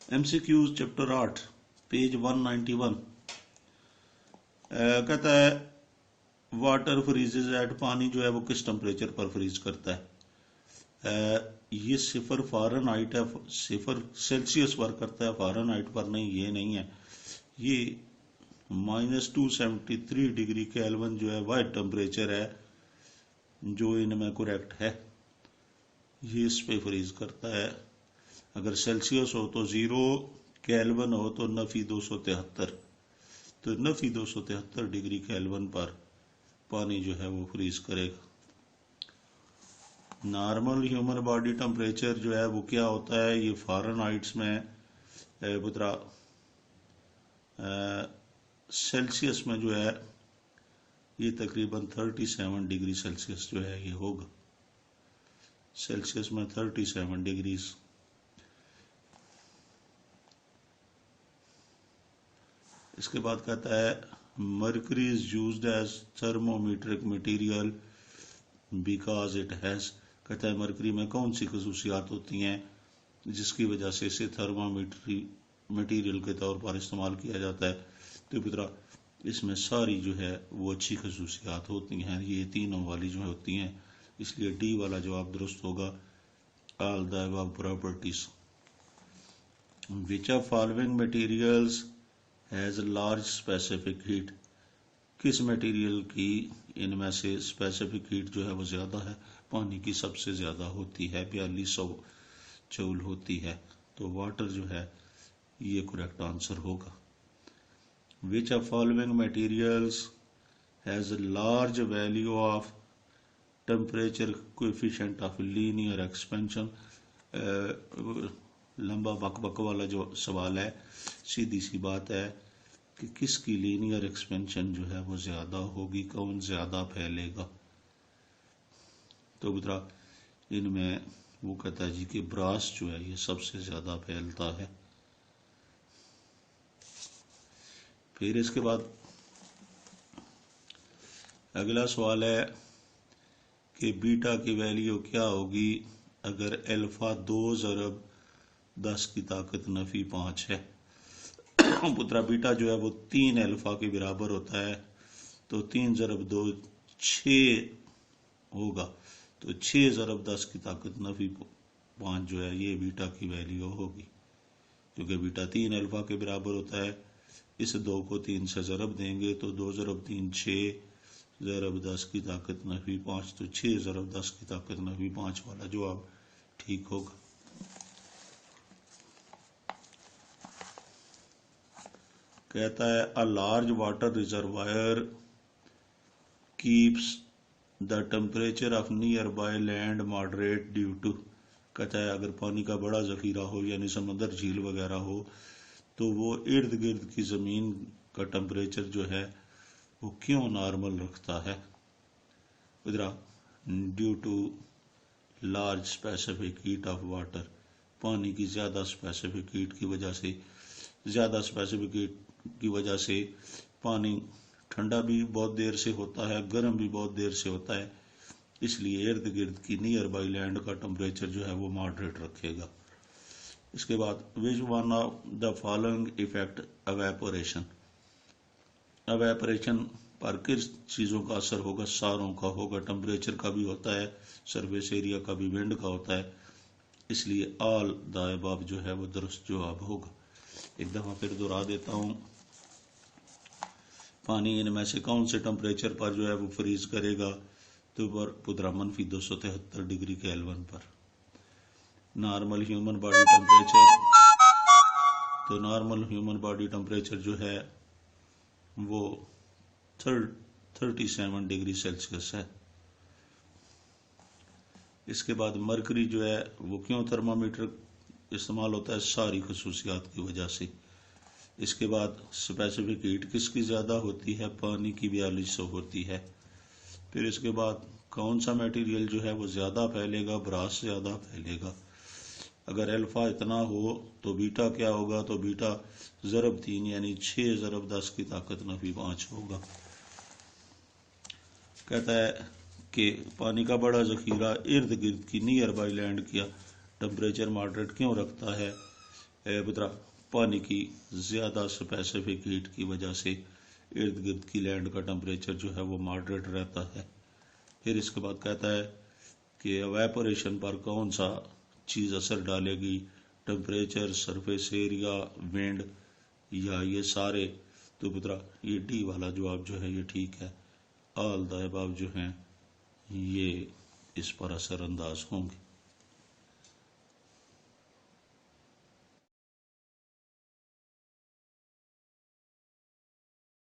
MCQs chapter 8 page 191 कहता है water फ्रीजेज eight, पानी जो है वो किस टेम्परेचर पर फ्रीज करता है। ये सिफर फ़ारेनहाइट है, सिफर सेल्सियस पर करता है, फ़ारेनहाइट पर नहीं, ये नहीं है। ये -273 डिग्री केल्विन जो है वह टेम्परेचर है जो इनमें करेक्ट है, ये इस पे फ्रीज करता है। अगर सेल्सियस हो तो 0, केल्विन हो तो नफी 273, तो नफी 273 डिग्री केल्विन पर पानी जो है वो फ्रीज करेगा। नॉर्मल ह्यूमन बॉडी टेम्परेचर जो है वो क्या होता है, ये फ़ारेनहाइट्स में पुत्रा सेल्सियस में जो है ये तकरीबन 37 डिग्री सेल्सियस जो है ये होगा, सेल्सियस में 37 डिग्री। इसके बाद कहता है mercury is used as thermometric material because it has, कहता है मरकरी में कौन सी खसूसियात होती हैं जिसकी वजह से इसे थर्मामीट्री मटेरियल के तौर पर इस्तेमाल किया जाता है। तो पुत्रा इसमें सारी जो है वो अच्छी खसूसियात होती हैं, ये तीनों वाली जो होती हैं, इसलिए डी वाला जवाब दुरुस्त होगा, all the above properties. Which of following materials has large specific heat, किस मटेरियल की इनमें से स्पेसिफिक हीट जो है वो ज्यादा है, पानी की सबसे ज्यादा होती है, 4200 जूल होती है, तो वाटर जो है ये करेक्ट आंसर होगा। Which of following materials has large value of temperature coefficient of linear expansion, लंबा बक वाला जो सवाल है, सीधी सी बात है कि किसकी लीनियर एक्सपेंशन जो है वो ज्यादा होगी, कौन ज्यादा फैलेगा। तो पुत्रा इनमें वो कहता है जी कि ब्रास जो है ये सबसे ज्यादा फैलता है। फिर इसके बाद अगला सवाल है कि बीटा की वैल्यू क्या होगी अगर अल्फा 2 ज़रब 10 की ताकत नफी 5 है। पुत्रा बीटा जो है वो 3 अल्फा के बराबर होता है, तो 3 ज़रब 2 6 होगा, तो 6 ज़रब 10 की ताकत नफी 5 जो है ये बीटा की वैल्यू होगी, क्योंकि बीटा 3 अल्फा के बराबर होता है। इस 2 को 3 से ज़रब देंगे तो 2 ज़रब 3 6, ज़रब 10 की ताकत नफी 5, तो 6 ज़रब 10 की ताकत नफी 5 वाला जवाब ठीक होगा। कहता है a large water reservoir keeps the temperature of nearby land moderate due to, कहता है अगर पानी का बड़ा जखीरा हो यानी समंदर झील वगैरह हो तो वो इर्द गिर्द की जमीन का टेम्परेचर जो है वो क्यों नॉर्मल रखता है। इधर due to large specific heat of water, पानी की ज्यादा स्पेसिफिक हीट की वजह से, ज्यादा स्पेसिफिक हीट की वजह से पानी ठंडा भी बहुत देर से होता है, गर्म भी बहुत देर से होता है, इसलिए इर्द गिर्द की नियर बाई लैंड का टेम्परेचर जो है वो मॉडरेट रखेगा। इसके बाद which one of the following effect evaporation, evaporation पर किस चीजों का असर होगा, सारों का होगा, टेम्परेचर का भी होता है, सरफेस एरिया का भी, विंड का होता है, इसलिए ऑल द अबव जो है वो दुरुस्त जवाब होगा। एक दफा फिर दोहरा देता हूं, पानी इनमें से कौन से टेम्परेचर पर जो है वो फ्रीज करेगा, तो पुत्रा -273 डिग्री केल्विन पर। नॉर्मल ह्यूमन बॉडी टेम्परेचर, तो नॉर्मल ह्यूमन बॉडी टेम्परेचर जो है वो 37 डिग्री सेल्सियस है। इसके बाद मरकरी जो है वो क्यों थर्मामीटर इस्तेमाल होता है, सारी खसूसियात की वजह से। इसके बाद स्पेसिफिक हीट किसकी ज्यादा होती है, पानी की 4200 होती है। फिर इसके बाद कौन सा मटेरियल जो है वो ज्यादा फैलेगा, ब्रास ज्यादा फैलेगा। अगर अल्फा इतना हो तो बीटा क्या होगा, तो बीटा ज़रब 3 यानी 6 ज़रब 10 की ताकत नफी 5 होगा। कहता है कि पानी का बड़ा जखीरा इर्द गिर्द की नियर बाई लैंड किया टेम्परेचर मॉडरेट क्यों रखता है, پترا پانی کی زیادہ اسپیسیفک ہیٹ کی وجہ سے ارد گرد کی لینڈ کا ٹمپریچر جو ہے وہ ماڈریٹ رہتا ہے۔ پھر اس کے بعد کہتا ہے کہ ایویپوریشن پر کون سا چیز اثر ڈالے گی، ٹمپریچر، سرفیس ایریا، ونڈ، یا یہ سارے؟ تو پترا یہ ڈی والا جواب جو ہے یہ ٹھیک ہے، آل دا اباو جو ہیں یہ اس پر اثر انداز ہوں گے۔